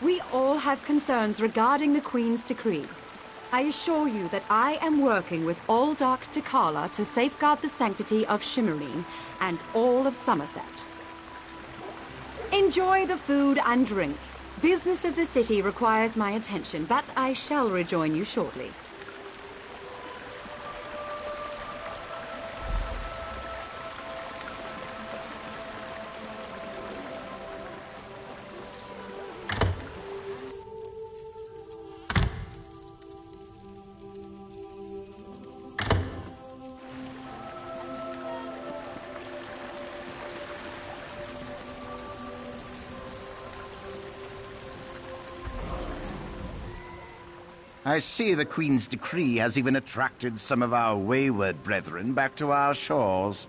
We all have concerns regarding the Queen's decree. I assure you that I am working with all Dark Takala to safeguard the sanctity of Shimmerine and all of Summerset. Enjoy the food and drink. Business of the city requires my attention, but I shall rejoin you shortly. I see the Queen's decree has even attracted some of our wayward brethren back to our shores.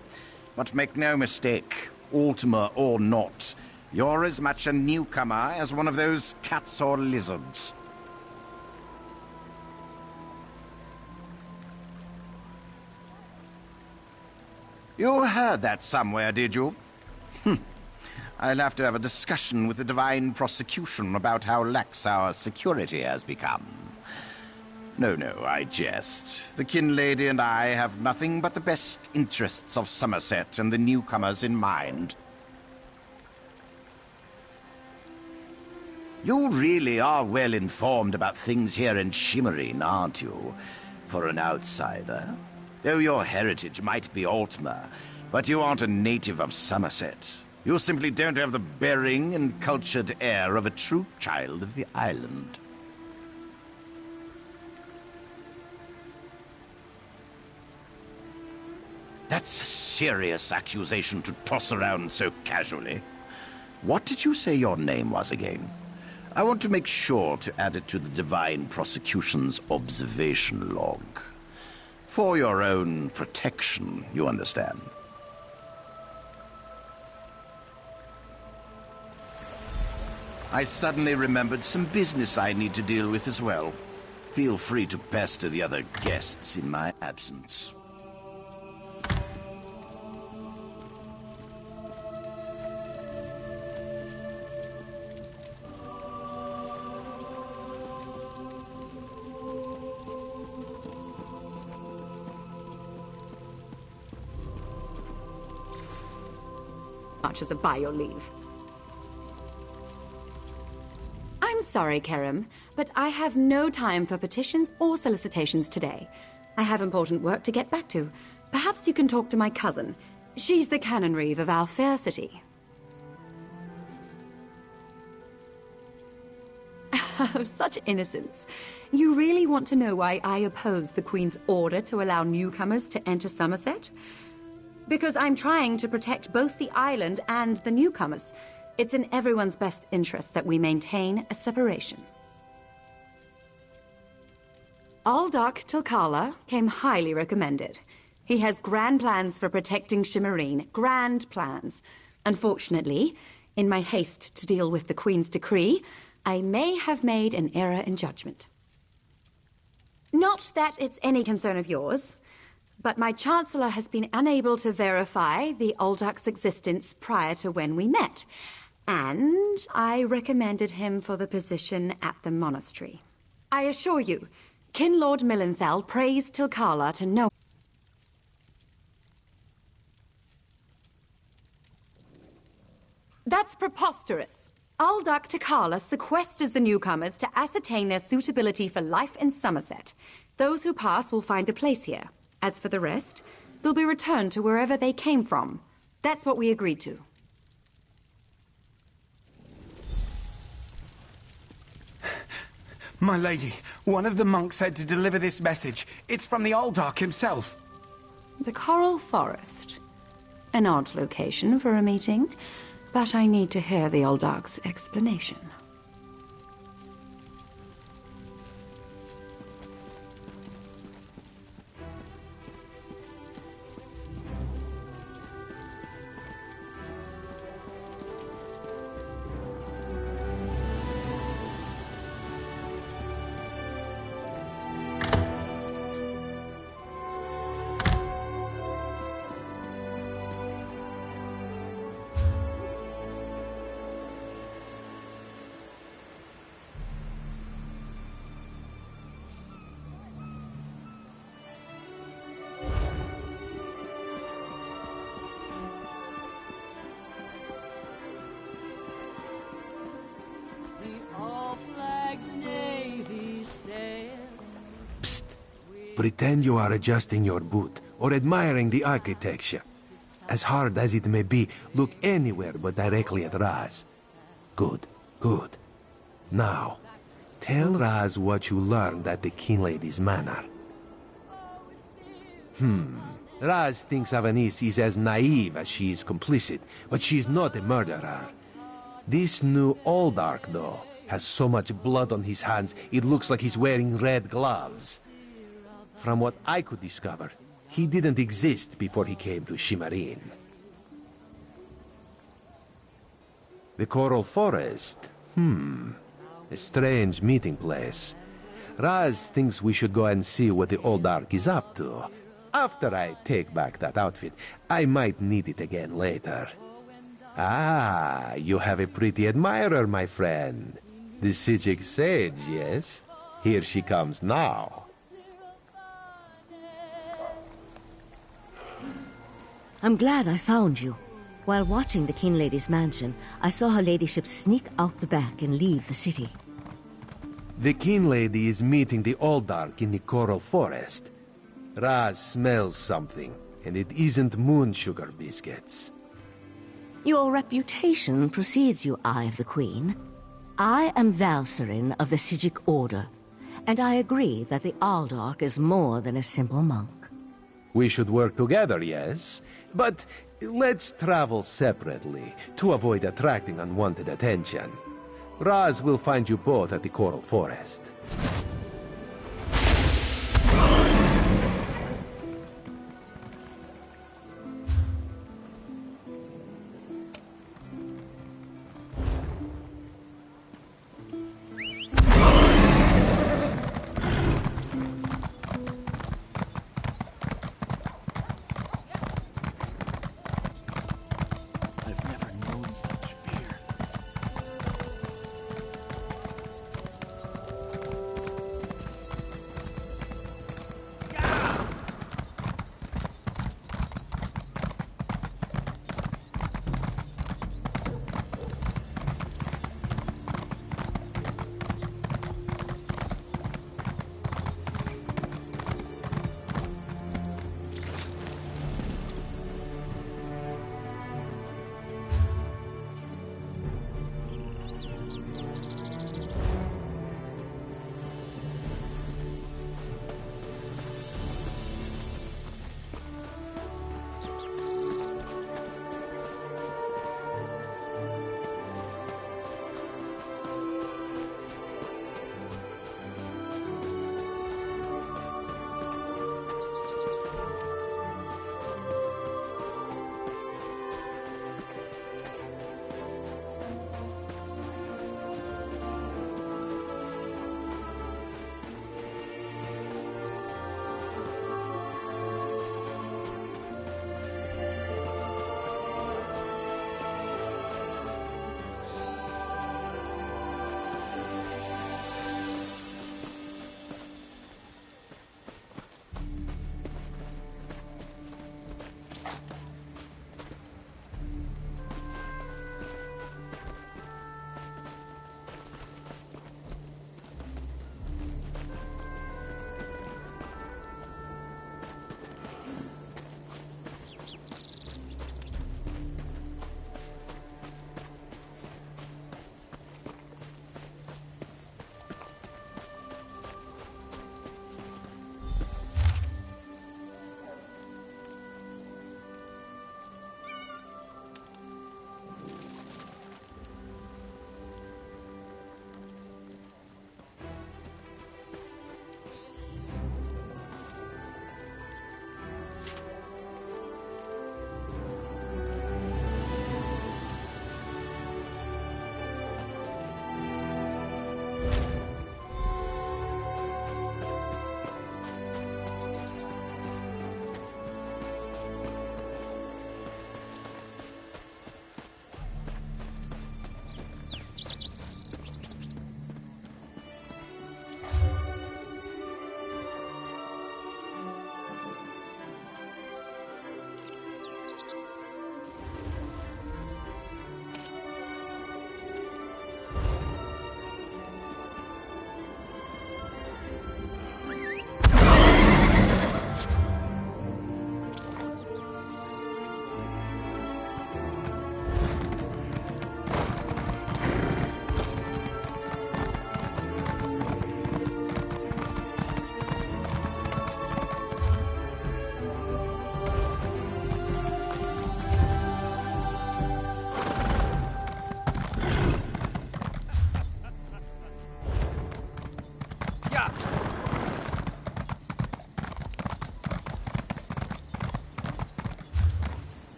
But make no mistake, Ultima or not, you're as much a newcomer as one of those cats or lizards. You heard that somewhere, did you? I'll have to have a discussion with the Divine Prosecution about how lax our security has become. No, I jest. The Kin Lady and I have nothing but the best interests of Summerset and the newcomers in mind. You really are well informed about things here in Shimmerine, aren't you? For an outsider. Though your heritage might be Ultima, but you aren't a native of Summerset. You simply don't have the bearing and cultured air of a true child of the island. That's a serious accusation to toss around so casually. What did you say your name was again? I want to make sure to add it to the Divine Prosecution's observation log. For your own protection, you understand. I suddenly remembered some business I need to deal with as well. Feel free to pester the other guests in my absence. Much as a by your leave. I'm sorry, Kerem, but I have no time for petitions or solicitations today. I have important work to get back to. Perhaps you can talk to my cousin. She's the Canon Reeve of our fair city. Oh, such innocence. You really want to know why I oppose the Queen's order to allow newcomers to enter Summerset? Because I'm trying to protect both the island and the newcomers. It's in everyone's best interest that we maintain a separation. Aldark Tilkala came highly recommended. He has grand plans for protecting Shimmerine. Grand plans. Unfortunately, in my haste to deal with the Queen's decree, I may have made an error in judgment. Not that it's any concern of yours, but my Chancellor has been unable to verify the Aldark's existence prior to when we met, and I recommended him for the position at the monastery. I assure you, Kin Lord Millenthal praised Tilkala to no... That's preposterous. Aldark Tilkala sequesters the newcomers to ascertain their suitability for life in Summerset. Those who pass will find a place here. As for the rest, they'll be returned to wherever they came from. That's what we agreed to. My lady, one of the monks said to deliver this message. It's from the Aldark himself. The Coral Forest. An odd location for a meeting, but I need to hear the Aldark's explanation. Pretend you are adjusting your boot or admiring the architecture. As hard as it may be, look anywhere but directly at Raz. Good, good. Now, tell Raz what you learned at the King Lady's manor. Raz thinks Avanis is as naive as she is complicit, but she's not a murderer. This new Aldark, though, has so much blood on his hands, it looks like he's wearing red gloves. From what I could discover, he didn't exist before he came to Shimmerine. The Coral Forest? A strange meeting place. Raz thinks we should go and see what the Aldark is up to. After I take back that outfit, I might need it again later. Ah, you have a pretty admirer, my friend. The Sijic Sage, yes? Here she comes now. I'm glad I found you. While watching the King Lady's mansion, I saw her ladyship sneak out the back and leave the city. The King Lady is meeting the Aldark in the Coral Forest. Raz smells something, and it isn't moon sugar biscuits. Your reputation precedes you, Eye of the Queen. I am Valcerin of the Sijic Order, and I agree that the Aldark is more than a simple monk. We should work together, yes? But let's travel separately, to avoid attracting unwanted attention. Raz will find you both at the Coral Forest.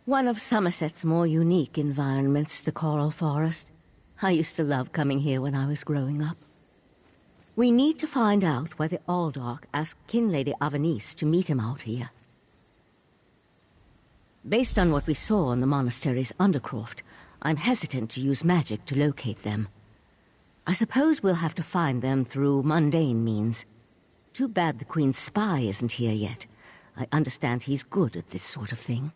One of Somerset's more unique environments, the Coral Forest. I used to love coming here when I was growing up. We need to find out why the Aldark asked Kin Lady Avanice to meet him out here. Based on what we saw in the monastery's undercroft, I'm hesitant to use magic to locate them. I suppose we'll have to find them through mundane means. Too bad the Queen's spy isn't here yet. I understand he's good at this sort of thing.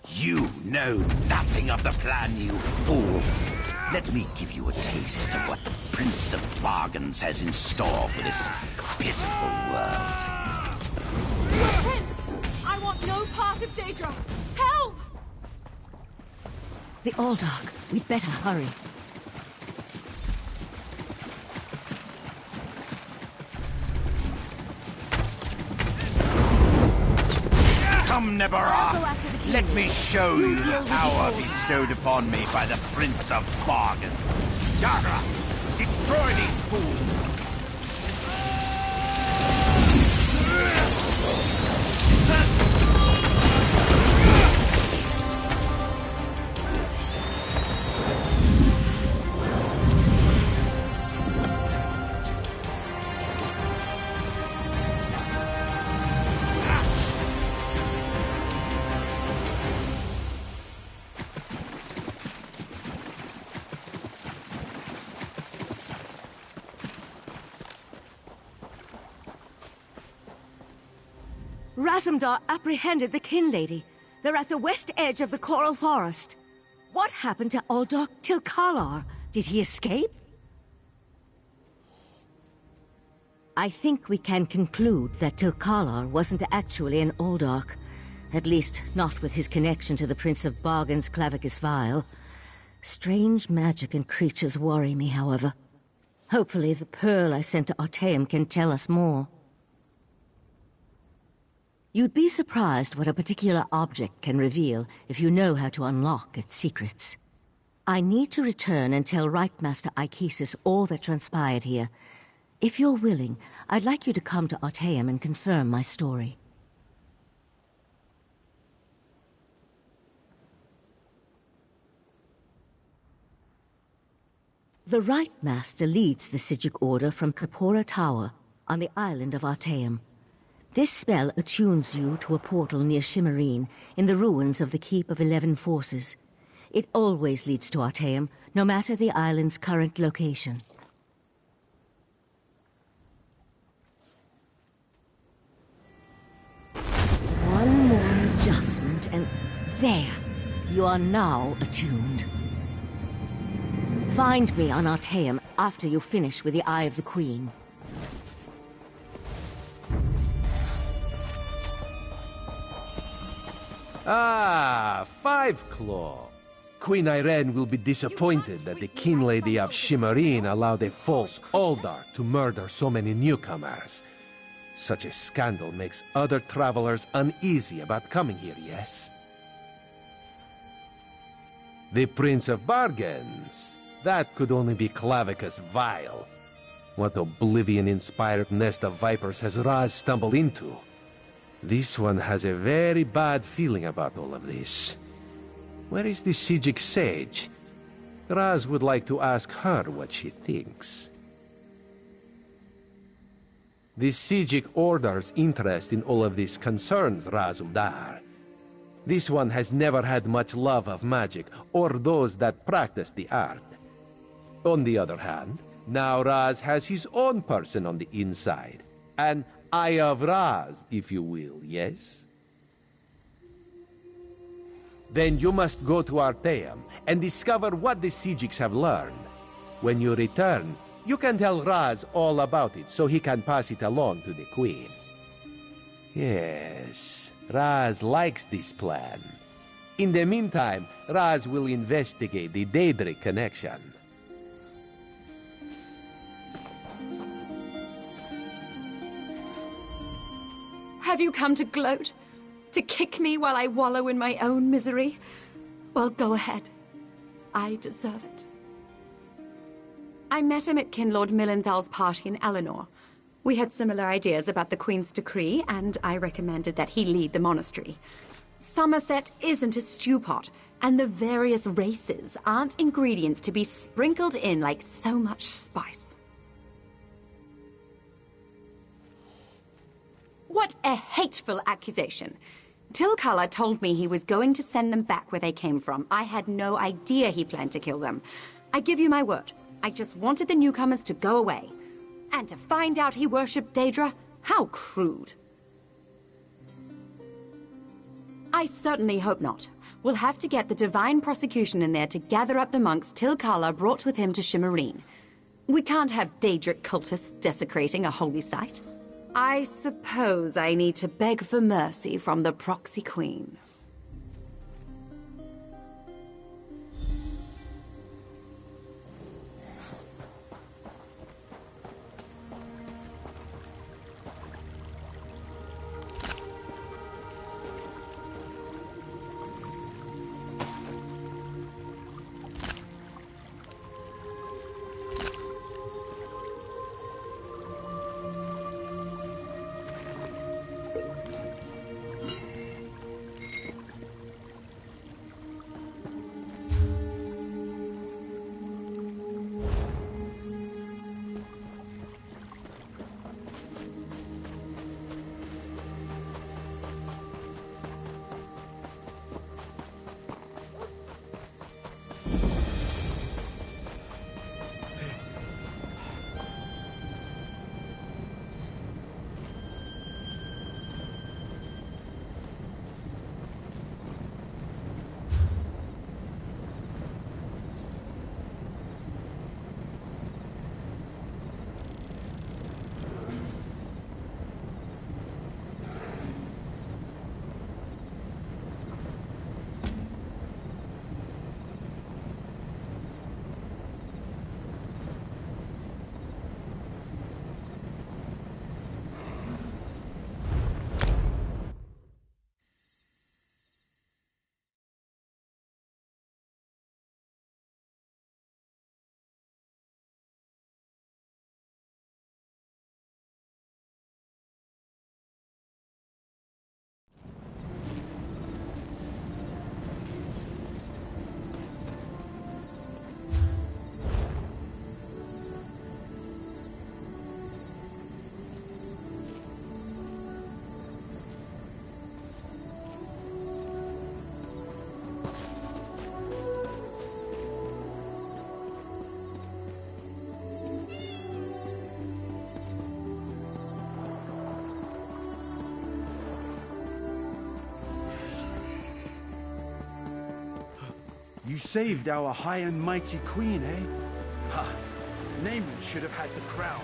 You know nothing of the plan, you fool. Let me give you a taste of what the Prince of Bargains has in store for this pitiful world. Prince! I want no part of Daedra! Help! The Aldark. We'd better hurry. Come, Nebara! Let me show you the power bestowed upon me by the Prince of Bargain. Yagra, destroy these fools! Razumdar apprehended the Kin Lady. They're at the west edge of the Coral Forest. What happened to Aldark Tilkalar? Did he escape? I think we can conclude that Tilkalar wasn't actually an Oldark. At least, not with his connection to the Prince of Bargain's Clavicus Vial. Strange magic and creatures worry me, however. Hopefully the pearl I sent to Artaeum can tell us more. You'd be surprised what a particular object can reveal if you know how to unlock its secrets. I need to return and tell Rightmaster Ichesis all that transpired here. If you're willing, I'd like you to come to Artaeum and confirm my story. The Rightmaster leads the Psijic Order from Kapora Tower on the island of Artaeum. This spell attunes you to a portal near Shimmerine in the ruins of the Keep of 11 Forces. It always leads to Artaeum, no matter the island's current location. One more adjustment and there, you are now attuned. Find me on Artaeum after you finish with the Eye of the Queen. Ah, Five Claw. Queen Irene will be disappointed that the King Lady of Shimmerine allowed a false Oldark to murder so many newcomers. Such a scandal makes other travelers uneasy about coming here, yes? The Prince of Bargains. That could only be Clavicus Vial. What oblivion-inspired nest of vipers has Raz stumbled into? This one has a very bad feeling about all of this. Where is the Psijic Sage? Raz would like to ask her what she thinks. The Psijic Order's interest in all of this concerns Raz Udar. This one has never had much love of magic, or those that practice the art. On the other hand, now Raz has his own person on the inside. An Eye of Raz, if you will, yes? Then you must go to Artaeum and discover what the Psijics have learned. When you return, you can tell Raz all about it so he can pass it along to the Queen. Yes, Raz likes this plan. In the meantime, Raz will investigate the Daedric connection. Have you come to gloat? To kick me while I wallow in my own misery? Well, go ahead. I deserve it. I met him at Kinlord Millenthal's party in Eleanor. We had similar ideas about the Queen's decree, and I recommended that he lead the monastery. Summerset isn't a stew pot, and the various races aren't ingredients to be sprinkled in like so much spice. What a hateful accusation. Tilkalar told me he was going to send them back where they came from. I had no idea he planned to kill them. I give you my word. I just wanted the newcomers to go away. And to find out he worshipped Daedra? How crude. I certainly hope not. We'll have to get the Divine Prosecution in there to gather up the monks Tilkalar brought with him to Shimmerine. We can't have Daedric cultists desecrating a holy site. I suppose I need to beg for mercy from the proxy queen. You saved our high and mighty queen, eh? Ha! Naaman should have had the crown.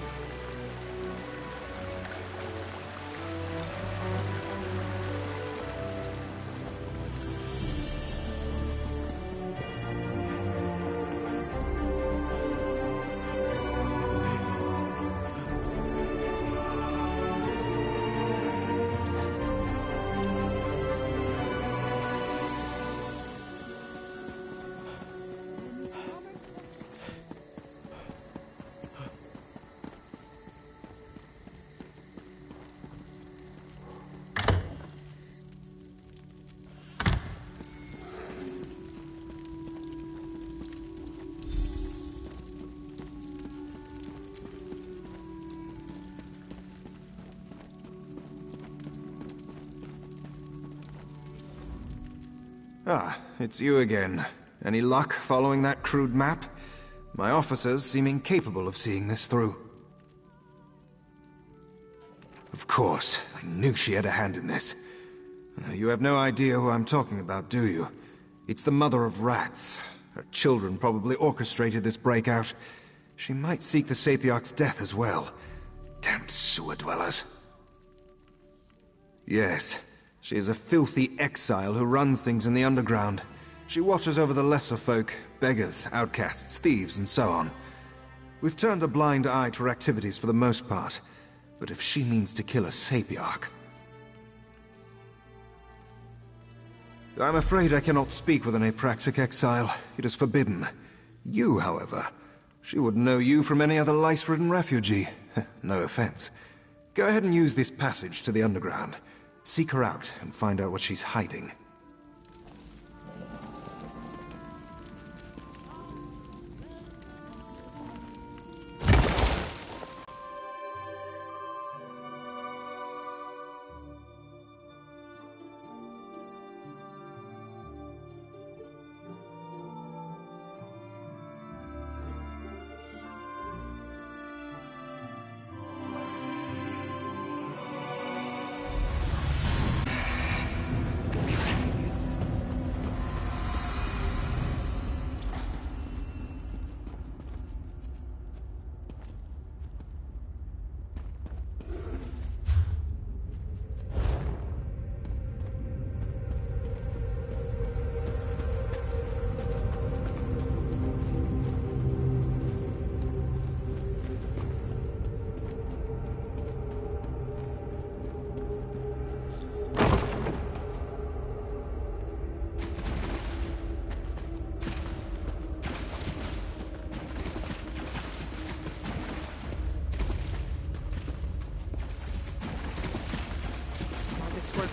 Ah, it's you again. Any luck following that crude map? My officers seem incapable of seeing this through. Of course, I knew she had a hand in this. You have no idea who I'm talking about, do you? It's the mother of rats. Her children probably orchestrated this breakout. She might seek the Sapiarch's death as well. Damned sewer dwellers. Yes. She is a filthy exile who runs things in the underground. She watches over the lesser folk, beggars, outcasts, thieves, and so on. We've turned a blind eye to her activities for the most part, but if she means to kill a Sapiarch... I'm afraid I cannot speak with an Apraxic exile. It is forbidden. You, however, she would know you from any other lice-ridden refugee. No offense. Go ahead and use this passage to the underground. Seek her out and find out what she's hiding.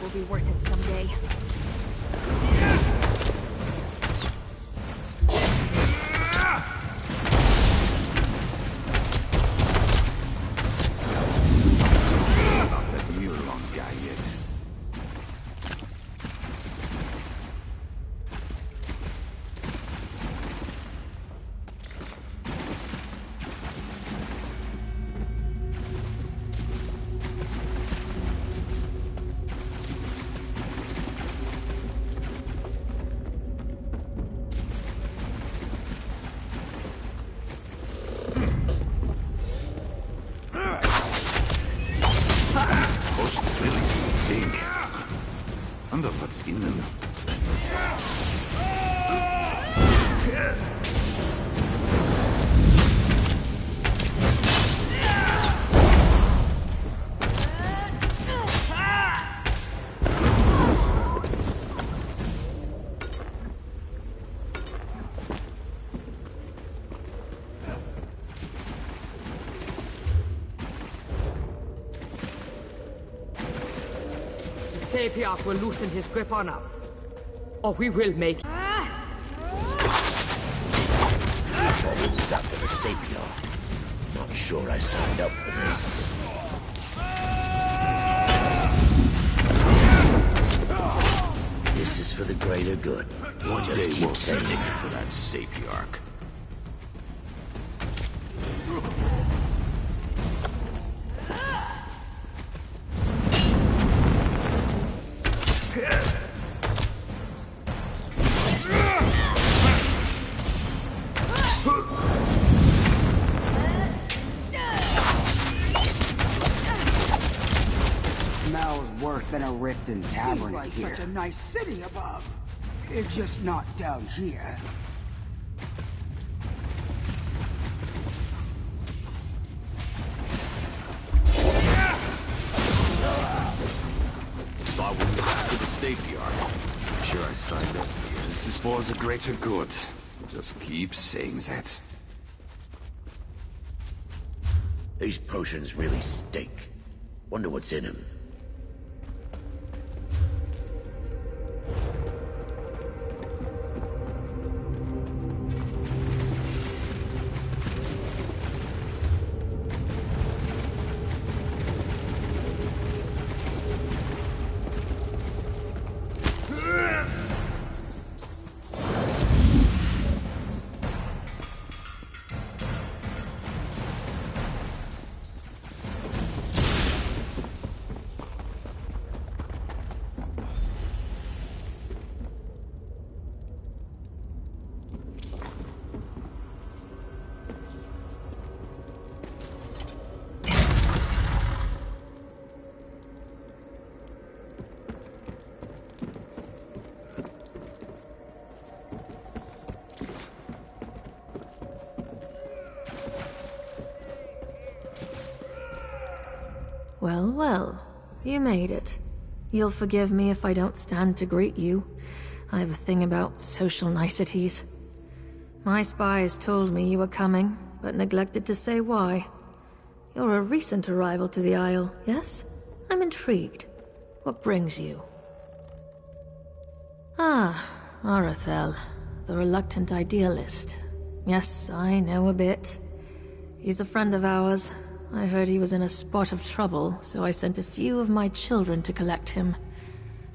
Will be worth it someday. Not let the mule on guy yet. What's in them? Sapiarch will loosen his grip on us, or we will make... This is after the Sapiarch. Not sure I signed up for this. This is for the greater good. One Just day keep we'll saying send it. it to that Sapiarch. a Riften Tavern Seems like here. such a nice city above. It's just not down here. Thought we were back to the safety arc. Sure I signed up for this. This is for the greater good. Just keep saying that. These potions really stink. Wonder what's in them. Well, well, you made it. You'll forgive me if I don't stand to greet you. I have a thing about social niceties. My spies told me you were coming, but neglected to say why. You're a recent arrival to the Isle, yes? I'm intrigued. What brings you? Ah, Arathel, the reluctant idealist. Yes, I know a bit. He's a friend of ours. I heard he was in a spot of trouble, so I sent a few of my children to collect him.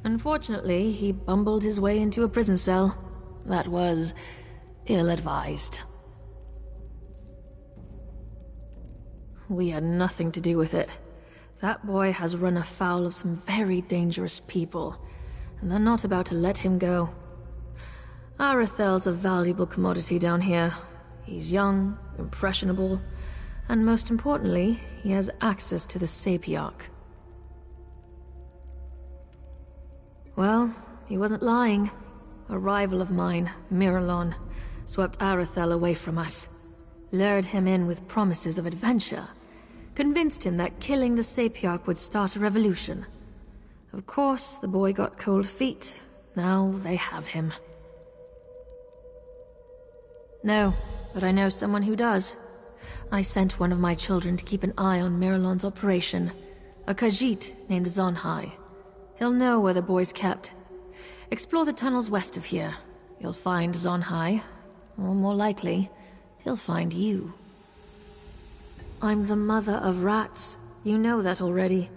Unfortunately, he bumbled his way into a prison cell. That was ill-advised. We had nothing to do with it. That boy has run afoul of some very dangerous people, and they're not about to let him go. Arathel's a valuable commodity down here. He's young, impressionable, and most importantly, he has access to the Sapiarch. Well, he wasn't lying. A rival of mine, Miralon, swept Arathel away from us, lured him in with promises of adventure, convinced him that killing the Sapiarch would start a revolution. Of course, the boy got cold feet. Now they have him. No, but I know someone who does. I sent one of my children to keep an eye on Miralon's operation, a Khajiit named Zonhai. He'll know where the boy's kept. Explore the tunnels west of here. You'll find Zonhai, or more likely, he'll find you. I'm the mother of rats. You know that already.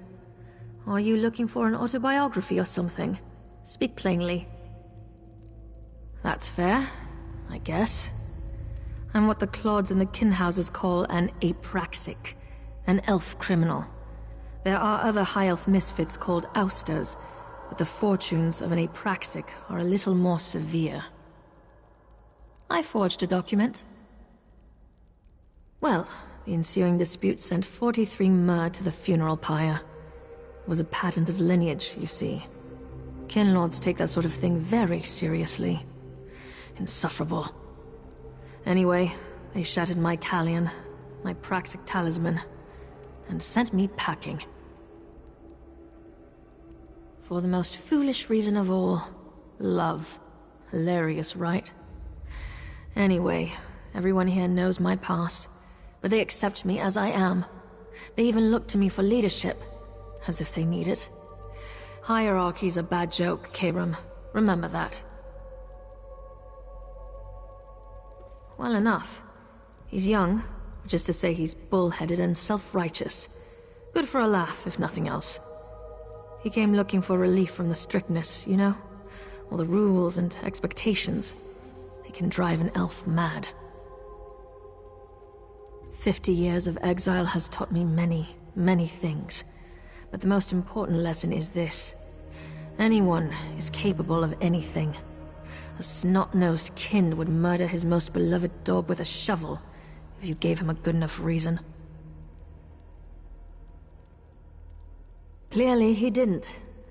Are you looking for an autobiography or something? Speak plainly. That's fair, I guess. I'm what the Claudes and the Kinhouses call an apraxic, an elf criminal. There are other high elf misfits called ousters, but the fortunes of an apraxic are a little more severe. I forged a document. Well, the ensuing dispute sent 43 mer to the funeral pyre. It was a patent of lineage, you see. Kinlords take that sort of thing very seriously. Insufferable. Anyway, they shattered my Callion, my Praxic talisman, and sent me packing. For the most foolish reason of all, love. Hilarious, right? Anyway, everyone here knows my past, but they accept me as I am. They even look to me for leadership, as if they need it. Hierarchy's a bad joke, Karam. Remember that. Well enough. He's young, which is to say he's bull-headed and self-righteous. Good for a laugh, if nothing else. He came looking for relief from the strictness, you know? All the rules and expectations. They can drive an elf mad. 50 years of exile has taught me many, many things. But the most important lesson is this. Anyone is capable of anything. A snot-nosed kind would murder his most beloved dog with a shovel if you gave him a good enough reason. Clearly he didn't,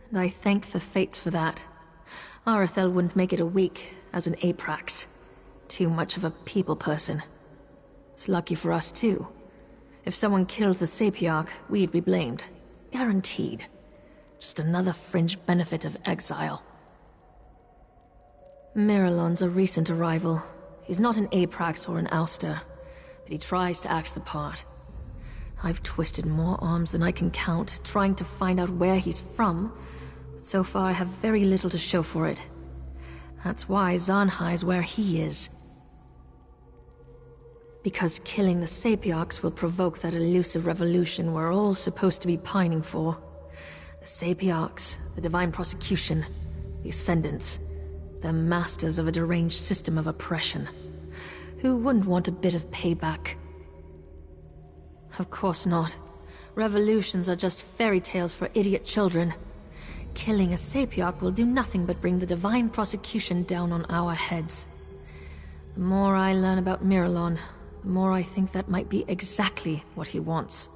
and I thank the fates for that. Arethel wouldn't make it a week as an Aprax. Too much of a people person. It's lucky for us, too. If someone killed the Sapiarch, we'd be blamed. Guaranteed. Just another fringe benefit of exile. Miralon's a recent arrival. He's not an Aprax or an ouster, but he tries to act the part. I've twisted more arms than I can count, trying to find out where he's from, but so far I have very little to show for it. That's why Zanhai's where he is. Because killing the Sapiarchs will provoke that elusive revolution we're all supposed to be pining for. The Sapiarchs, the Divine Prosecution, the Ascendants. They're masters of a deranged system of oppression. Who wouldn't want a bit of payback? Of course not. Revolutions are just fairy tales for idiot children. Killing a Sapiarch will do nothing but bring the Divine Prosecution down on our heads. The more I learn about Miralon, the more I think that might be exactly what he wants.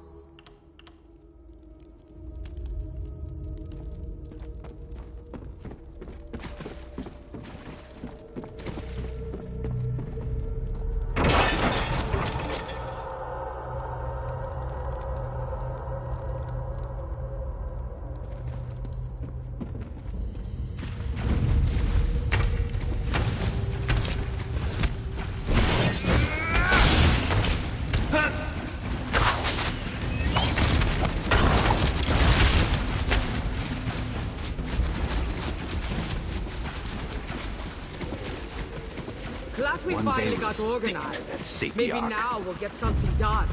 Glad we finally got organized. Maybe now we'll get something done.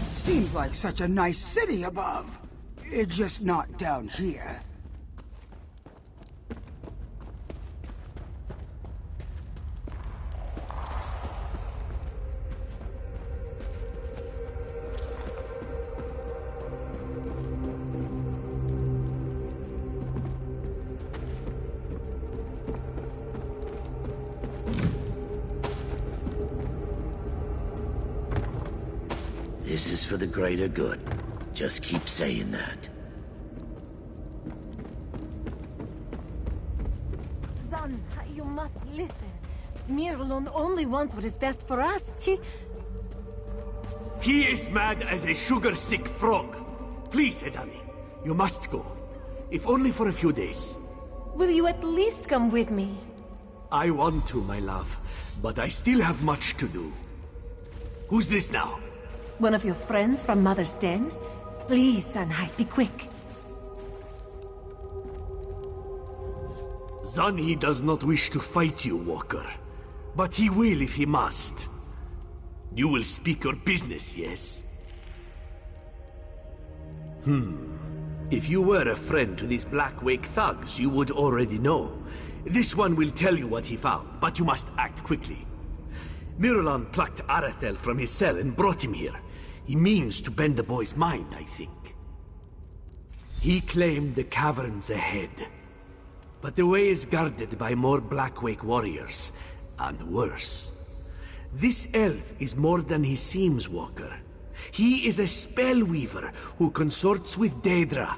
Seems like such a nice city above. It's just not down here. This is for the greater good. Just keep saying that. Zan, you must listen. Miralon only wants what is best for us. He is mad as a sugar-sick frog. Please, Edani, you must go. If only for a few days. Will you at least come with me? I want to, my love, but I still have much to do. Who's this now? One of your friends from Mother's Den? Please, Sanhai, be quick. Zanhi does not wish to fight you, Walker. But he will if he must. You will speak your business, yes? If you were a friend to these Black Wake thugs, you would already know. This one will tell you what he found, but you must act quickly. Miralon plucked Arethel from his cell and brought him here. He means to bend the boy's mind, I think. He claimed the cavern's ahead. But the way is guarded by more Blackwake warriors, and worse. This elf is more than he seems, Walker. He is a spellweaver who consorts with Daedra.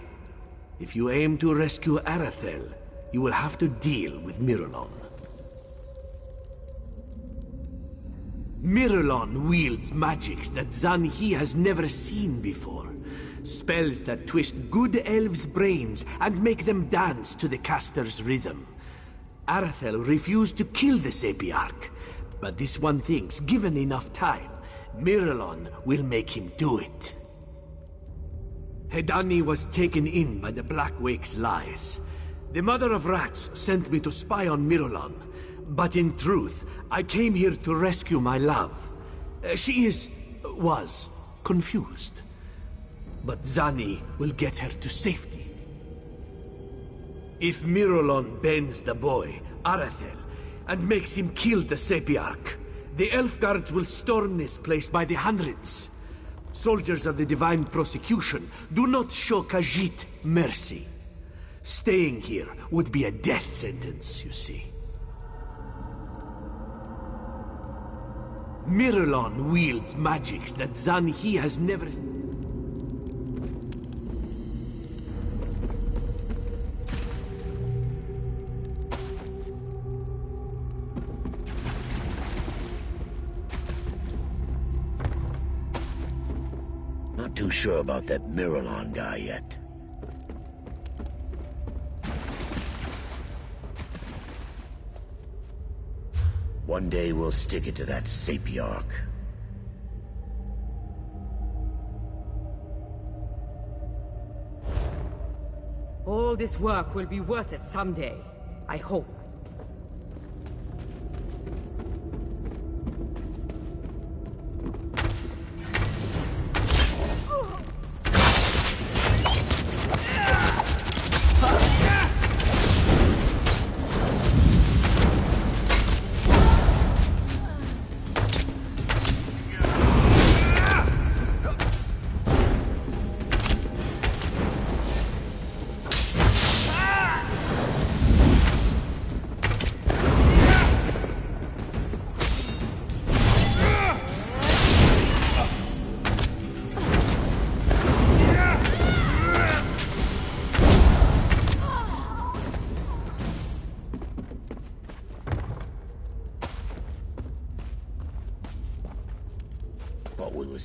If you aim to rescue Arethel, you will have to deal with Miralon. Miralon wields magics that Zanhi has never seen before. Spells that twist good elves' brains and make them dance to the caster's rhythm. Arathel refused to kill the Sapiarch, but this one thinks, given enough time, Miralon will make him do it. Hedani was taken in by the Black Wake's lies. The Mother of Rats sent me to spy on Miralon, but in truth, I came here to rescue my love. She was confused. But Zani will get her to safety. If Miralon bends the boy, Arathel, and makes him kill the Sapiarch, the elf guards will storm this place by the hundreds. Soldiers of the Divine Prosecution do not show Khajiit mercy. Staying here would be a death sentence, you see. Miralon wields magics that Zanhi has never... Not too sure about that Miralon guy yet. One day we'll stick it to that Sapiarch. All this work will be worth it someday. I hope.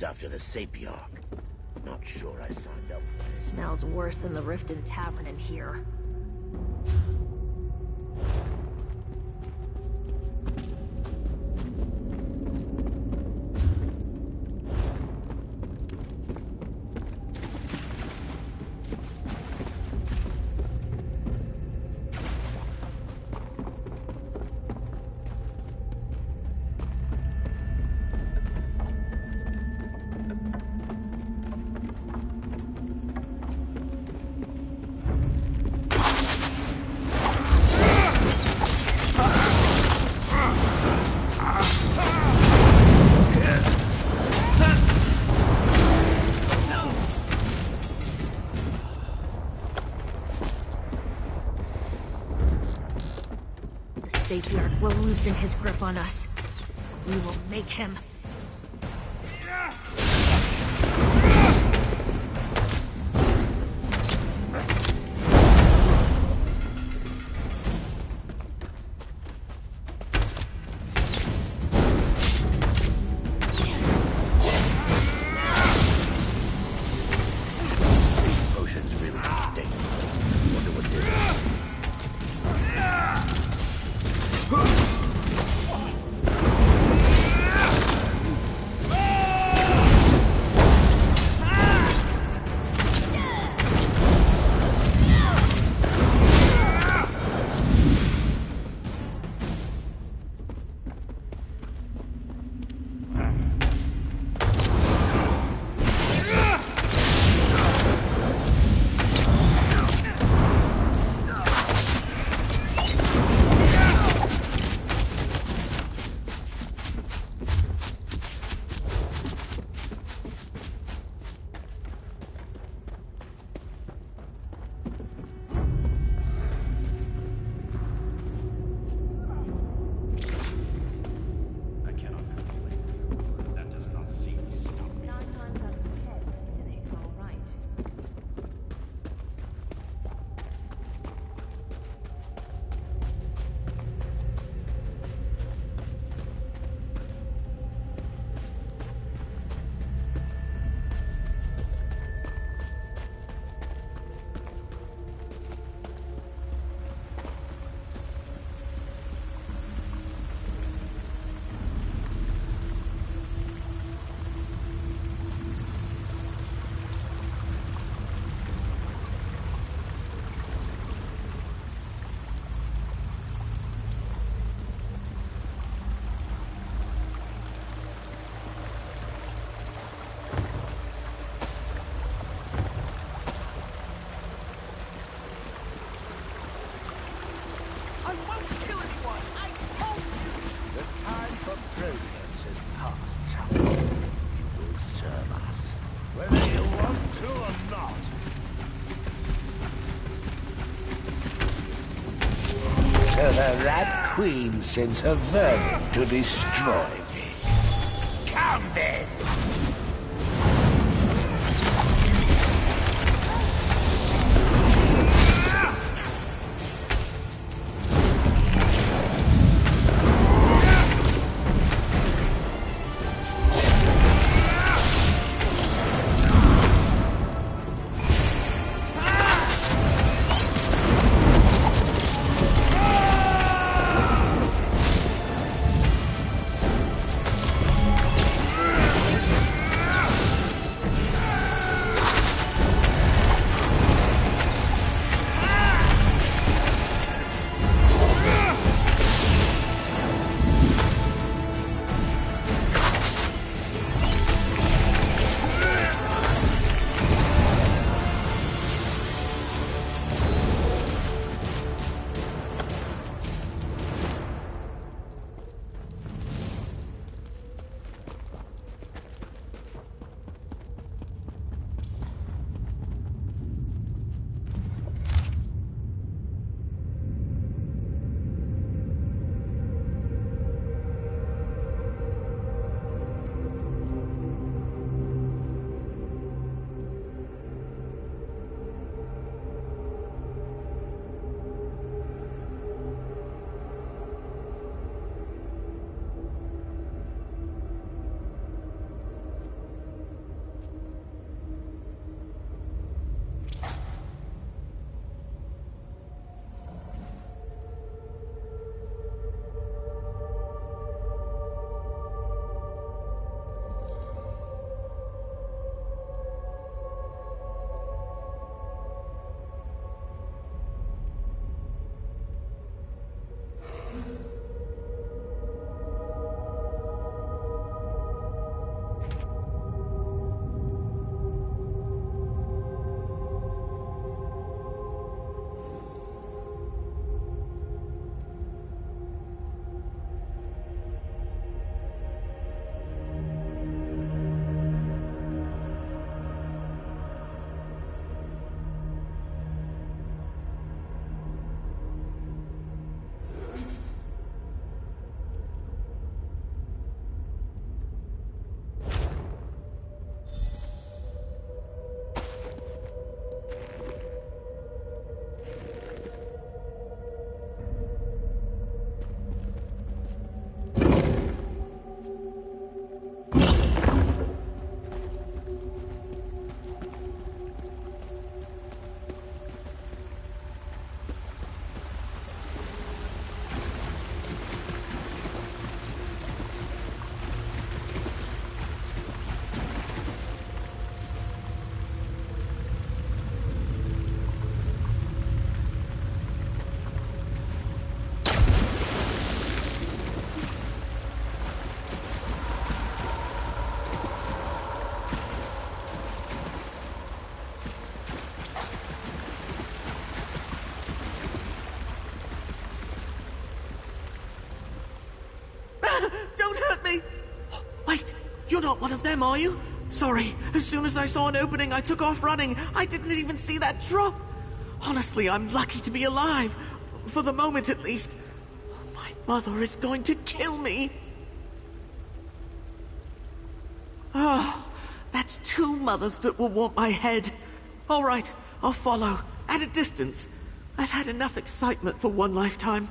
After the Sapiarch. Not sure I signed up for it. Smells worse than the Riften Tavern in here. Sapiarch will loosen his grip on us. We will make him. Potions really stink. Wonder what did it. That queen sends her vermin to destroy me. Come then! Don't hurt me! Wait, you're not one of them, are you? Sorry, as soon as I saw an opening, I took off running. I didn't even see that drop. Honestly, I'm lucky to be alive. For the moment, at least. My mother is going to kill me. Oh, that's two mothers that will want my head. All right, I'll follow, at a distance. I've had enough excitement for one lifetime.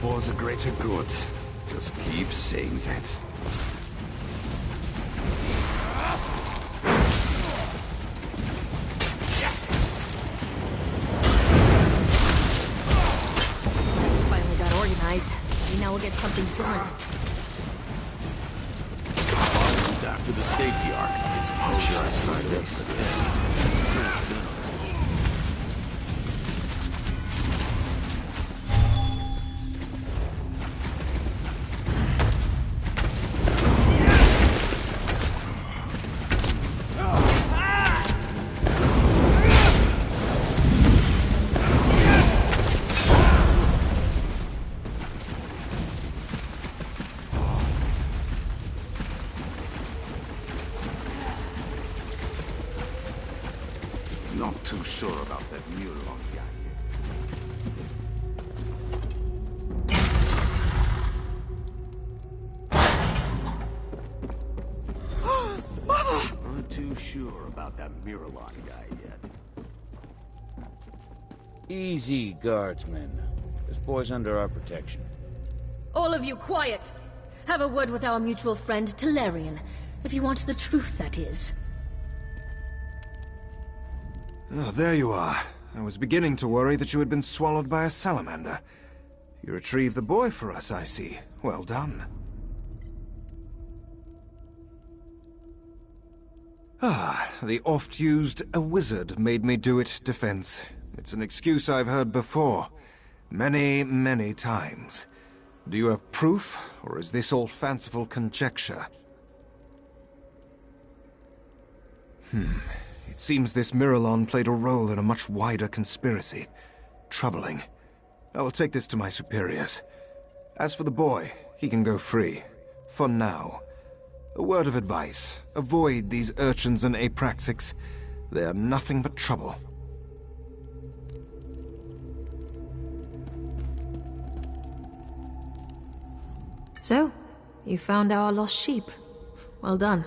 For the greater good. Just keep saying that. Finally got organized. Maybe now we'll get something done. After the safety arc. I'm sure I signed up for this. Not too sure about that Miralon guy. Not too sure about that Miralon guy yet. Easy, guardsmen. This boy's under our protection. All of you, quiet! Have a word with our mutual friend, Telerian. If you want the truth, that is. Oh, there you are. I was beginning to worry that you had been swallowed by a salamander. You retrieved the boy for us, I see. Well done. Ah, the oft-used "a wizard made me do it" defense. It's an excuse I've heard before. Many, many times. Do you have proof, or is this all fanciful conjecture? It seems this Miralon played a role in a much wider conspiracy. Troubling. I will take this to my superiors. As for the boy, he can go free. For now. A word of advice. Avoid these urchins and apraxics. They are nothing but trouble. So, you found our lost sheep. Well done.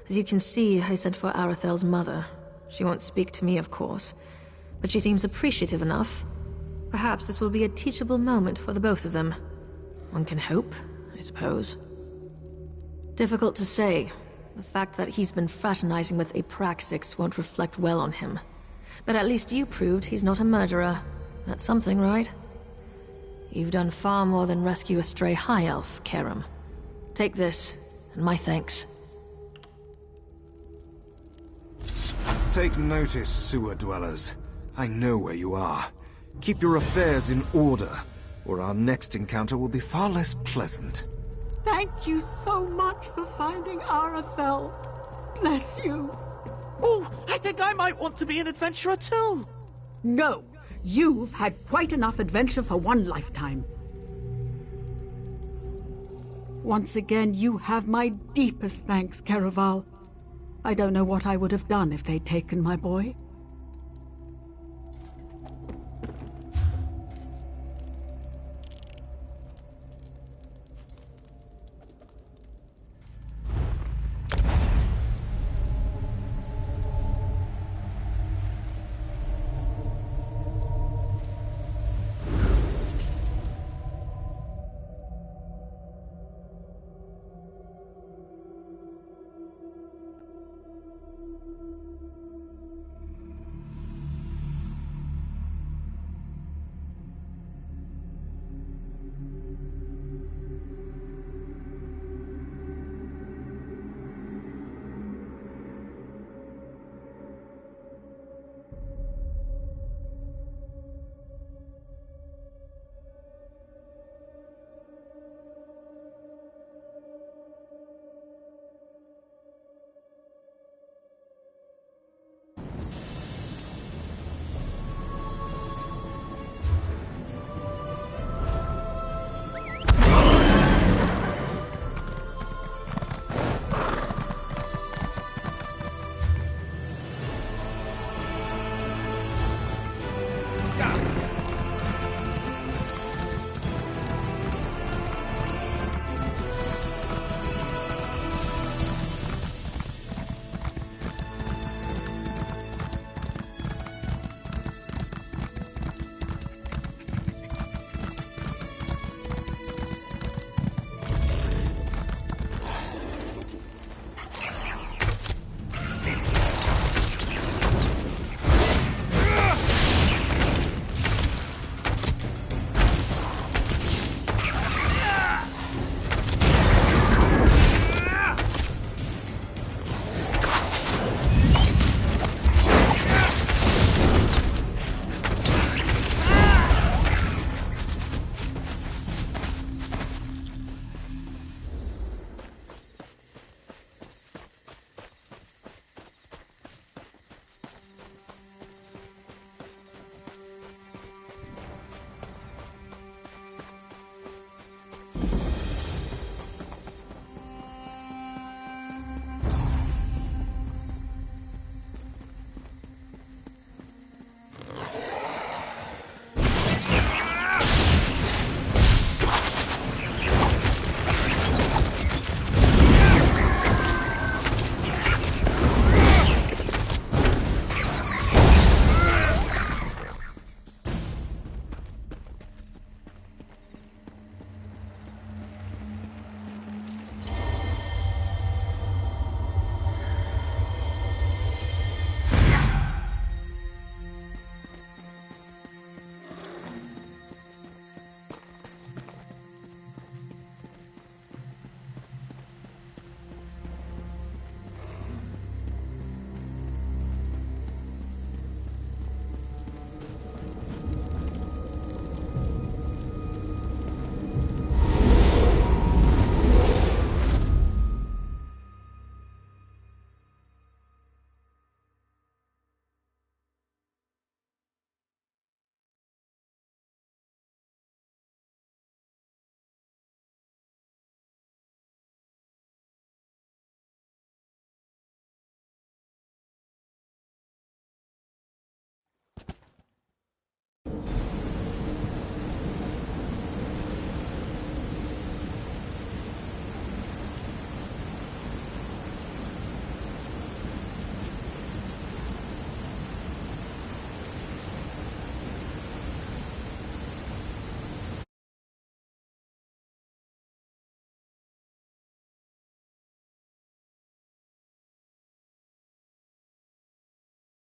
As you can see, I sent for Arathel's mother. She won't speak to me, of course, but she seems appreciative enough. Perhaps this will be a teachable moment for the both of them. One can hope, I suppose. Difficult to say. The fact that he's been fraternizing with Apraxics won't reflect well on him. But at least you proved he's not a murderer. That's something, right? You've done far more than rescue a stray high elf, Karam. Take this, and my thanks. Take notice, sewer dwellers. I know where you are. Keep your affairs in order, or our next encounter will be far less pleasant. Thank you so much for finding Arathel. Bless you. Oh, I think I might want to be an adventurer too. No, you've had quite enough adventure for one lifetime. Once again, you have my deepest thanks, Caraval. I don't know what I would have done if they'd taken my boy.